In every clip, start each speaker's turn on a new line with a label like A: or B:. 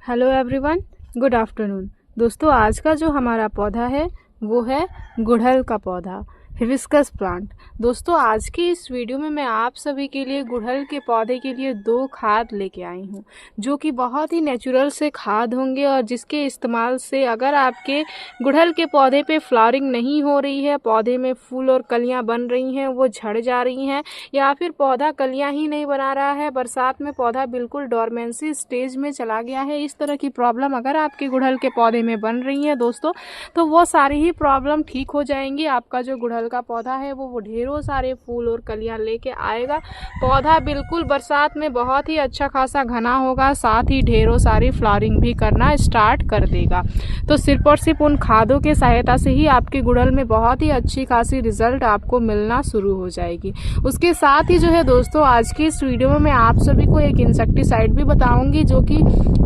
A: Hello everyone, good afternoon. दोस्तों, आज का जो हमारा पौधा है वो है गुड़हल का पौधा, हिबिस्कस प्लांट। दोस्तों, आज की इस वीडियो में मैं आप सभी के लिए गुड़हल के पौधे के लिए 2 खाद लेके आई हूँ, जो कि बहुत ही नेचुरल से खाद होंगे और जिसके इस्तेमाल से अगर आपके गुड़हल के पौधे पे फ्लावरिंग नहीं हो रही है, पौधे में फूल और कलियाँ बन रही हैं, वो झड़ जा रही हैं, या फिर पौधा कलियाँ ही नहीं बना रहा है, बरसात में पौधा बिल्कुल डोरमेंसी स्टेज में चला गया है, इस तरह की प्रॉब्लम अगर आपके गुड़हल के पौधे में बन रही है दोस्तों, तो वो सारी ही प्रॉब्लम ठीक हो जाएंगी। आपका जो गुड़हल का पौधा है वो ढेरों सारे फूल और कलियां लेके आएगा। पौधा बिल्कुल बरसात में बहुत ही अच्छा खासा घना होगा, साथ ही ढेरों सारी फ्लावरिंग भी करना स्टार्ट कर देगा। तो सिर्फ और सिर्फ उन खादों के सहायता से ही आपके गुड़हल में बहुत ही अच्छी खासी रिजल्ट आपको मिलना शुरू हो जाएगी। उसके साथ ही जो है दोस्तों, आज की इस वीडियो में मैं आप सभी को एक इंसेक्टिसाइड भी बताऊंगी, जो कि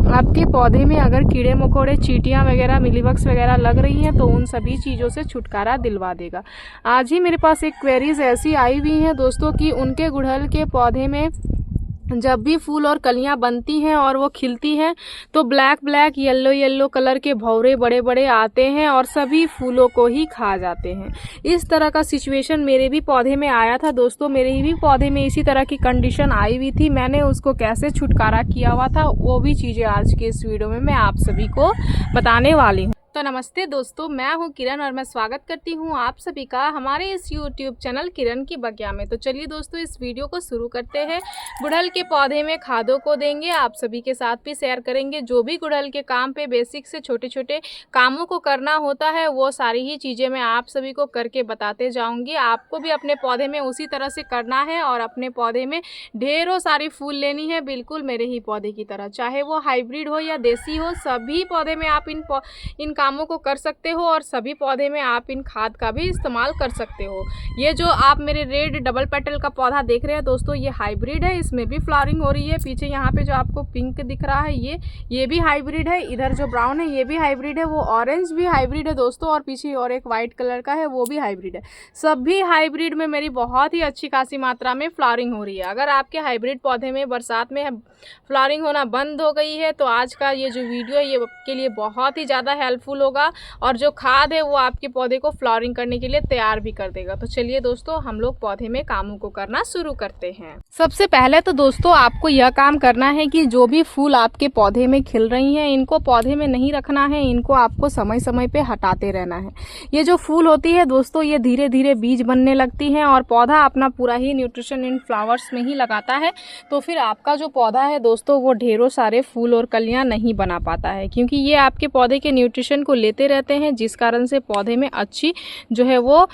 A: आपके पौधे में अगर कीड़े मकोड़े, चींटियां वगैरह, मिलीबग्स वगैरह लग रही हैं तो उन सभी चीज़ों से छुटकारा दिलवा देगा। आज ही मेरे पास एक क्वेरीज ऐसी आई हुई हैं दोस्तों कि उनके गुड़हल के पौधे में जब भी फूल और कलियां बनती हैं और वो खिलती हैं तो ब्लैक येलो येलो कलर के भौरे बड़े बड़े आते हैं और सभी फूलों को ही खा जाते हैं। इस तरह का सिचुएशन मेरे भी पौधे में आया था दोस्तों। मेरे भी पौधे में इसी तरह की कंडीशन आई हुई थी। मैंने उसको कैसे छुटकारा किया हुआ था वो भी चीज़ें आज के इस वीडियो में मैं आप सभी को बताने वाली हूँ। तो नमस्ते दोस्तों, मैं हूं किरण और मैं स्वागत करती हूं आप सभी का हमारे इस YouTube चैनल किरण की बगिया में। तो चलिए दोस्तों, इस वीडियो को शुरू करते हैं। गुड़हल के पौधे में खादों को देंगे, आप सभी के साथ भी शेयर करेंगे। जो भी गुड़हल के काम पे बेसिक से छोटे छोटे कामों को करना होता है वो सारी ही चीज़ें मैं आप सभी को करके बताते जाऊँगी। आपको भी अपने पौधे में उसी तरह से करना है और अपने पौधे में ढेरों सारी फूल लेनी है, बिल्कुल मेरे ही पौधे की तरह। चाहे वो हाइब्रिड हो या देसी हो, सभी पौधे में आप इन कामों को कर सकते हो और सभी पौधे में आप इन खाद का भी इस्तेमाल कर सकते हो। ये जो आप मेरे रेड डबल पेटल का पौधा देख रहे हैं दोस्तों, ये हाइब्रिड है, इसमें भी फ्लावरिंग हो रही है। पीछे यहाँ पे जो आपको पिंक दिख रहा है ये भी हाइब्रिड है। इधर जो ब्राउन है ये भी हाइब्रिड है, वो ऑरेंज भी हाइब्रिड है दोस्तों, और पीछे और एक वाइट कलर का है वो भी हाइब्रिड है। सभी हाइब्रिड में मेरी बहुत ही अच्छी खासी मात्रा में फ्लावरिंग हो रही है। अगर आपके हाइब्रिड पौधे में बरसात में फ्लावरिंग होना बंद हो गई है तो आज का ये जो वीडियो है ये आपके लिए बहुत ही ज़्यादा हेल्पफुल होगा और जो खाद है वो आपके पौधे को फ्लावरिंग करने के लिए तैयार भी कर देगा। तो चलिए दोस्तों, हम लोग पौधे में कामों को करना शुरू करते हैं। सबसे पहले तो दोस्तों आपको यह काम करना है कि जो भी फूल आपके पौधे में खिल रही हैं इनको पौधे में नहीं रखना है, इनको आपको समय समय पे हटाते रहना है। ये जो फूल होती है दोस्तों, ये धीरे धीरे बीज बनने लगती हैं और पौधा अपना पूरा ही न्यूट्रिशन इन फ्लावर्स में ही लगाता है। तो फिर आपका जो पौधा है दोस्तों वो ढेरों सारे फूल और कलियां नहीं बना पाता है, क्योंकि ये आपके पौधे के न्यूट्रिशन को लेते रहते हैं, जिस कारण से पौधे में अच्छी जो है वो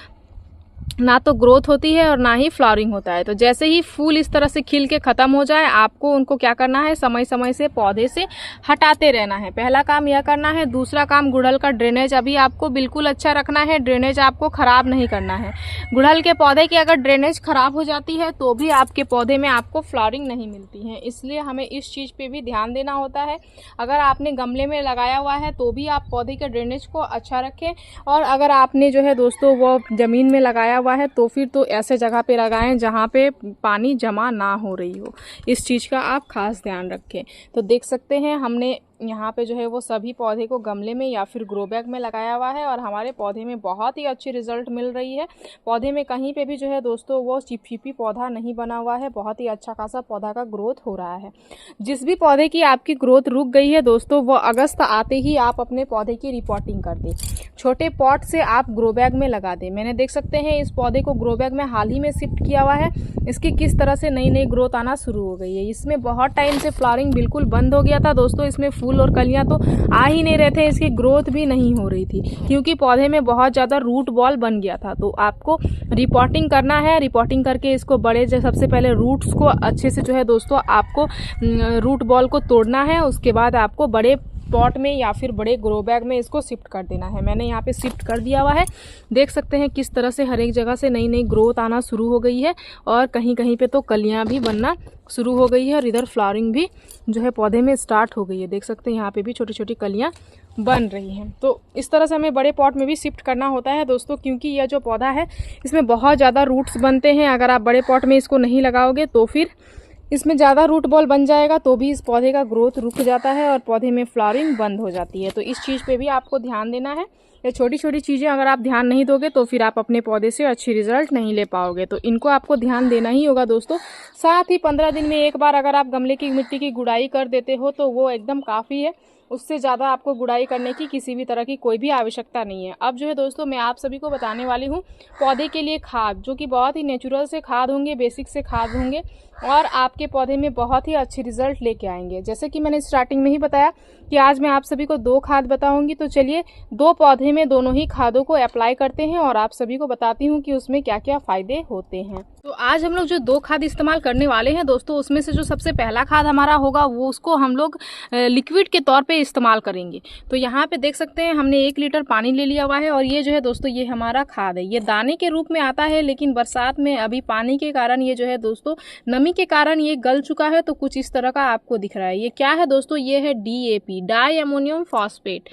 A: ना तो ग्रोथ होती है और ना ही फ्लावरिंग होता है। तो जैसे ही फूल इस तरह से खिल के ख़त्म हो जाए, आपको उनको क्या करना है, समय समय से पौधे से हटाते रहना है। पहला काम यह करना है। दूसरा काम, गुड़हल का ड्रेनेज अभी आपको बिल्कुल अच्छा रखना है, ड्रेनेज आपको ख़राब नहीं करना है। गुड़हल के पौधे की अगर ड्रेनेज ख़राब हो जाती है तो भी आपके पौधे में आपको फ्लावरिंग नहीं मिलती है, इसलिए हमें इस चीज़ पर भी ध्यान देना होता है। अगर आपने गमले में लगाया हुआ है तो भी आप पौधे के ड्रेनेज को अच्छा रखें, और अगर आपने जो है दोस्तों वो ज़मीन में लगाया हुआ है तो फिर तो ऐसे जगह पे लगाएं जहाँ पे पानी जमा ना हो रही हो। इस चीज़ का आप खास ध्यान रखें। तो देख सकते हैं हमने यहाँ पे जो है वो सभी पौधे को गमले में या फिर ग्रो बैग में लगाया हुआ है और हमारे पौधे में बहुत ही अच्छी रिजल्ट मिल रही है। पौधे में कहीं पे भी जो है दोस्तों वो चिपचिपी पौधा नहीं बना हुआ है, बहुत ही अच्छा खासा पौधा का ग्रोथ हो रहा है। जिस भी पौधे की आपकी ग्रोथ रुक गई है दोस्तों, वो अगस्त आते ही आप अपने पौधे की रिपोर्टिंग कर दें। छोटे पॉट से आप ग्रो बैग में लगा दें। मैंने देख सकते हैं इस पौधे को ग्रो बैग में हाल ही में शिफ्ट किया हुआ है। इसकी किस तरह से नई नई ग्रोथ आना शुरू हो गई है। इसमें बहुत टाइम से फ्लावरिंग बिल्कुल बंद हो गया था दोस्तों, इसमें फूल और कलियां तो आ ही नहीं रहे थे, इसकी ग्रोथ भी नहीं हो रही थी क्योंकि पौधे में बहुत ज़्यादा रूट बॉल बन गया था। तो आपको रिपोर्टिंग करना है। रिपोर्टिंग करके इसको बड़े सबसे पहले रूट्स को अच्छे से जो है दोस्तों आपको रूट बॉल को तोड़ना है। उसके बाद आपको बड़े पॉट में या फिर बड़े ग्रो बैग में इसको शिफ्ट कर देना है। मैंने यहाँ पे शिफ्ट कर दिया हुआ है। देख सकते हैं किस तरह से हर एक जगह से नई नई ग्रोथ आना शुरू हो गई है और कहीं कहीं पे तो कलियाँ भी बनना शुरू हो गई है और इधर फ्लावरिंग भी जो है पौधे में स्टार्ट हो गई है। देख सकते हैं यहाँ पे भी छोटी छोटी कलियाँ बन रही हैं। तो इस तरह से हमें बड़े पॉट में भी शिफ्ट करना होता है दोस्तों, क्योंकि यह जो पौधा है इसमें बहुत ज़्यादा रूट्स बनते हैं। अगर आप बड़े पॉट में इसको नहीं लगाओगे तो फिर इसमें ज़्यादा रूट बॉल बन जाएगा तो भी इस पौधे का ग्रोथ रुक जाता है और पौधे में फ्लावरिंग बंद हो जाती है। तो इस चीज़ पे भी आपको ध्यान देना है। ये छोटी छोटी चीज़ें अगर आप ध्यान नहीं दोगे तो फिर आप अपने पौधे से अच्छी रिजल्ट नहीं ले पाओगे। तो इनको आपको ध्यान देना ही होगा दोस्तों। साथ ही 15 दिन में एक बार अगर आप गमले की मिट्टी की गुड़ाई कर देते हो तो वो एकदम काफ़ी है। उससे ज़्यादा आपको गुड़ाई करने की किसी भी तरह की कोई भी आवश्यकता नहीं है। अब जो है दोस्तों मैं आप सभी को बताने वाली हूँ पौधे के लिए खाद, जो कि बहुत ही नेचुरल से खाद होंगे, बेसिक से खाद होंगे और आपके पौधे में बहुत ही अच्छी रिजल्ट लेके आएंगे। जैसे कि मैंने स्टार्टिंग में ही बताया कि आज मैं आप सभी को 2 खाद बताऊंगी। तो चलिए 2 पौधे में दोनों ही खादों को अप्लाई करते हैं और आप सभी को बताती हूँ कि उसमें क्या क्या फ़ायदे होते हैं। तो आज हम लोग जो 2 खाद इस्तेमाल करने वाले हैं दोस्तों, उसमें से जो सबसे पहला खाद हमारा होगा वो उसको हम लोग लिक्विड के तौर पे इस्तेमाल करेंगे। तो यहाँ पे देख सकते हैं हमने 1 लीटर पानी ले लिया हुआ है और ये जो है दोस्तों ये हमारा खाद है। ये दाने के रूप में आता है, लेकिन बरसात में अभी पानी के कारण ये जो है दोस्तों नमी के कारण ये गल चुका है, तो कुछ इस तरह का आपको दिख रहा है। ये क्या है दोस्तों? ये है DAP, डाई अमोनियम फॉस्फेट।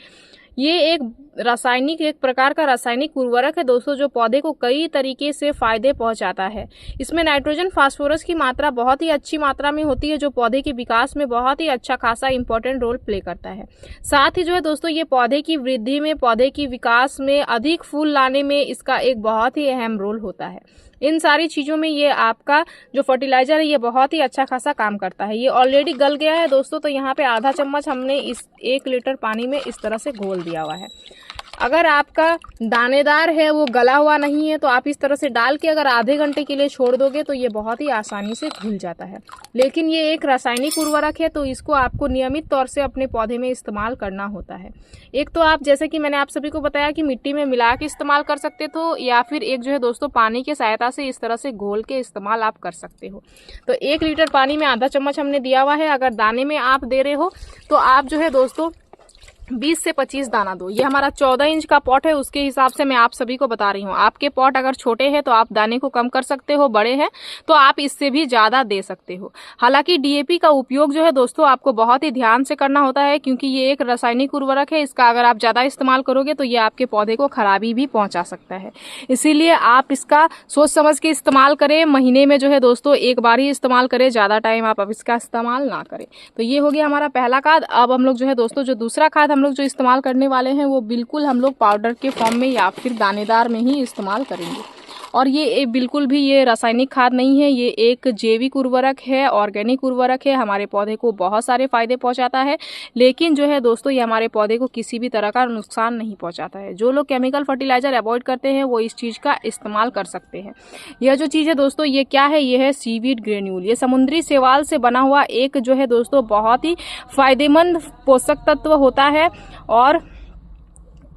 A: ये एक प्रकार का रासायनिक उर्वरक है दोस्तों, जो पौधे को कई तरीके से फायदे पहुंचाता है। इसमें नाइट्रोजन फास्फोरस की मात्रा बहुत ही अच्छी मात्रा में होती है, जो पौधे के विकास में बहुत ही अच्छा खासा इंपॉर्टेंट रोल प्ले करता है। साथ ही जो है दोस्तों ये पौधे की वृद्धि में, पौधे की विकास में, अधिक फूल लाने में इसका एक बहुत ही अहम रोल होता है। इन सारी चीज़ों में ये आपका जो फर्टिलाइजर है ये बहुत ही अच्छा खासा काम करता है। ये ऑलरेडी गल गया है दोस्तों, तो यहाँ पे आधा चम्मच हमने इस 1 लीटर पानी में इस तरह से घोल दिया हुआ है। अगर आपका दानेदार है, वो गला हुआ नहीं है, तो आप इस तरह से डाल के अगर आधे घंटे के लिए छोड़ दोगे तो ये बहुत ही आसानी से घुल जाता है। लेकिन ये एक रासायनिक उर्वरक है, तो इसको आपको नियमित तौर से अपने पौधे में इस्तेमाल करना होता है। एक तो आप जैसे कि मैंने आप सभी को बताया कि मिट्टी में मिला के इस्तेमाल कर सकते हो, या फिर एक जो है दोस्तों पानी की सहायता से इस तरह से घोल के इस्तेमाल आप कर सकते हो। तो 1 लीटर पानी में आधा चम्मच हमने दिया हुआ है। अगर दाने में आप दे रहे हो तो आप जो है दोस्तों 20 से 25 दाना दो। ये हमारा 14 इंच का पॉट है, उसके हिसाब से मैं आप सभी को बता रही हूँ। आपके पॉट अगर छोटे हैं तो आप दाने को कम कर सकते हो, बड़े हैं तो आप इससे भी ज़्यादा दे सकते हो। हालांकि DAP का उपयोग जो है दोस्तों आपको बहुत ही ध्यान से करना होता है, क्योंकि ये एक रासायनिक उर्वरक है। इसका अगर आप ज़्यादा इस्तेमाल करोगे तो ये आपके पौधे को खराबी भी पहुँचा सकता है। इसीलिए आप इसका सोच समझ के इस्तेमाल करें। महीने में जो है दोस्तों 1 बार ही इस्तेमाल करें, ज़्यादा टाइम आप अब इसका इस्तेमाल ना करें। तो ये हो गया हमारा पहला खाद। अब हम लोग जो है दोस्तों जो दूसरा खाद हम लोग जो इस्तेमाल करने वाले हैं वो बिल्कुल हम लोग पाउडर के फॉर्म में या फिर दानेदार में ही इस्तेमाल करेंगे। और ये बिल्कुल भी ये रासायनिक खाद नहीं है, ये एक जैविक उर्वरक है, ऑर्गेनिक उर्वरक है। हमारे पौधे को बहुत सारे फायदे पहुंचाता है, लेकिन जो है दोस्तों ये हमारे पौधे को किसी भी तरह का नुकसान नहीं पहुंचाता है। जो लोग केमिकल फर्टिलाइजर अवॉइड करते हैं वो इस चीज़ का इस्तेमाल कर सकते हैं। यह जो चीज़ है दोस्तों ये क्या है? ये है सीवीड ग्रेन्यूल। ये समुद्री शैवाल से बना हुआ एक जो है दोस्तों बहुत ही फायदेमंद पोषक तत्व होता है, और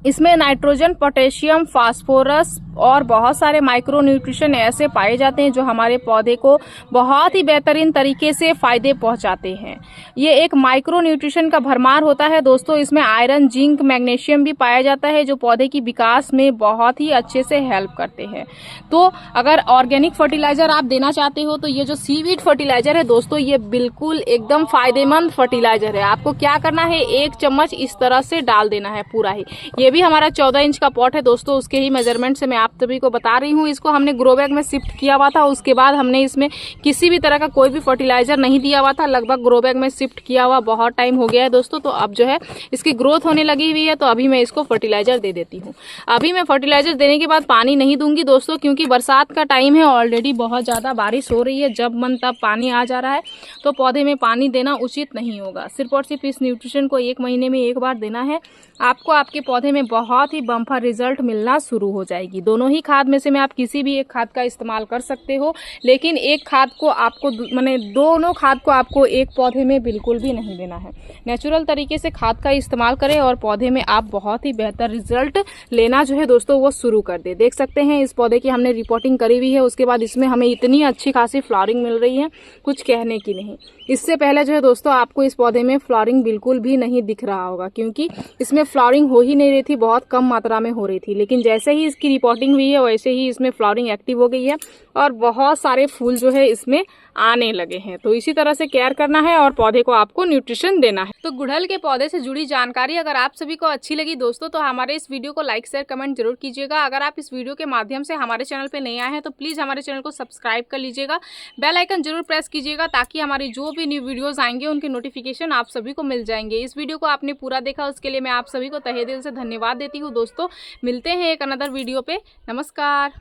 A: इसमें नाइट्रोजन, पोटेशियम, फास्फोरस और बहुत सारे माइक्रो न्यूट्रिशन ऐसे पाए जाते हैं जो हमारे पौधे को बहुत ही बेहतरीन तरीके से फायदे पहुंचाते हैं। ये एक माइक्रो न्यूट्रिशन का भरमार होता है दोस्तों। इसमें आयरन, जिंक, मैग्नीशियम भी पाया जाता है, जो पौधे की विकास में बहुत ही अच्छे से हेल्प करते हैं। तो अगर ऑर्गेनिक फर्टिलाइजर आप देना चाहते हो तो ये जो सीवीड फर्टिलाइजर है दोस्तों ये बिल्कुल एकदम फायदेमंद फर्टिलाइजर है। आपको क्या करना है, 1 चम्मच इस तरह से डाल देना है पूरा ही। ये भी हमारा 14 इंच का पॉट है दोस्तों, उसके ही मेजरमेंट से मैं आप सभी को बता रही हूँ। इसको हमने ग्रो बैग में शिफ्ट किया हुआ था, उसके बाद हमने इसमें किसी भी तरह का कोई भी फर्टिलाइजर नहीं दिया हुआ था। लगभग ग्रो बैग में शिफ्ट किया हुआ बहुत टाइम हो गया है दोस्तों। तो अब जो है इसकी ग्रोथ होने लगी हुई है, तो अभी मैं इसको फर्टिलाइजर दे देती हूँ। अभी मैं फर्टिलाइजर देने के बाद पानी नहीं दूंगी दोस्तों, क्योंकि बरसात का टाइम है, ऑलरेडी बहुत ज़्यादा बारिश हो रही है। जब मन तब पानी आ जा रहा है, तो पौधे में पानी देना उचित नहीं होगा। सिर्फ और सिर्फ इस न्यूट्रिशन को 1 महीने में 1 बार देना है। आपको आपके पौधे में बहुत ही बम्पर रिजल्ट मिलना शुरू हो जाएगी। दोनों ही खाद में से मैं आप किसी भी एक खाद का इस्तेमाल कर सकते हो, लेकिन एक खाद को आपको दोनों खाद को आपको एक पौधे में बिल्कुल भी नहीं देना है। नेचुरल तरीके से खाद का इस्तेमाल करें और पौधे में आप बहुत ही बेहतर रिजल्ट लेना जो है दोस्तों वो शुरू कर दे। देख सकते हैं इस पौधे की हमने रिपोर्टिंग करी हुई है, उसके बाद इसमें हमें इतनी अच्छी खासी फ्लावरिंग मिल रही है, कुछ कहने की नहीं। इससे पहले जो है दोस्तों आपको इस पौधे में फ्लावरिंग बिल्कुल भी नहीं दिख रहा होगा, क्योंकि इसमें फ्लावरिंग हो ही नहीं रही थी, बहुत कम मात्रा में हो रही थी। लेकिन जैसे ही इसकी रिपोर्टिंग हुई है वैसे ही इसमें फ्लावरिंग एक्टिव हो गई है और बहुत सारे फूल जो है इसमें आने लगे हैं। तो इसी तरह से केयर करना है और पौधे को आपको न्यूट्रिशन देना है। तो गुड़हल के पौधे से जुड़ी जानकारी अगर आप सभी को अच्छी लगी दोस्तों, तो हमारे इस वीडियो को लाइक शेयर कमेंट जरूर कीजिएगा। अगर आप इस वीडियो के माध्यम से हमारे चैनल पे नए आए हैं तो प्लीज़ हमारे चैनल को सब्सक्राइब कर लीजिएगा, बेल आइकन जरूर प्रेस कीजिएगा, ताकि हमारी जो भी न्यू वीडियोज़ आएंगे उनके नोटिफिकेशन आप सभी को मिल जाएंगे। इस वीडियो को आपने पूरा देखा उसके लिए मैं आप सभी को तहे दिल से धन्यवाद देती हूँ दोस्तों। मिलते हैं एक अनदर वीडियो पे। नमस्कार।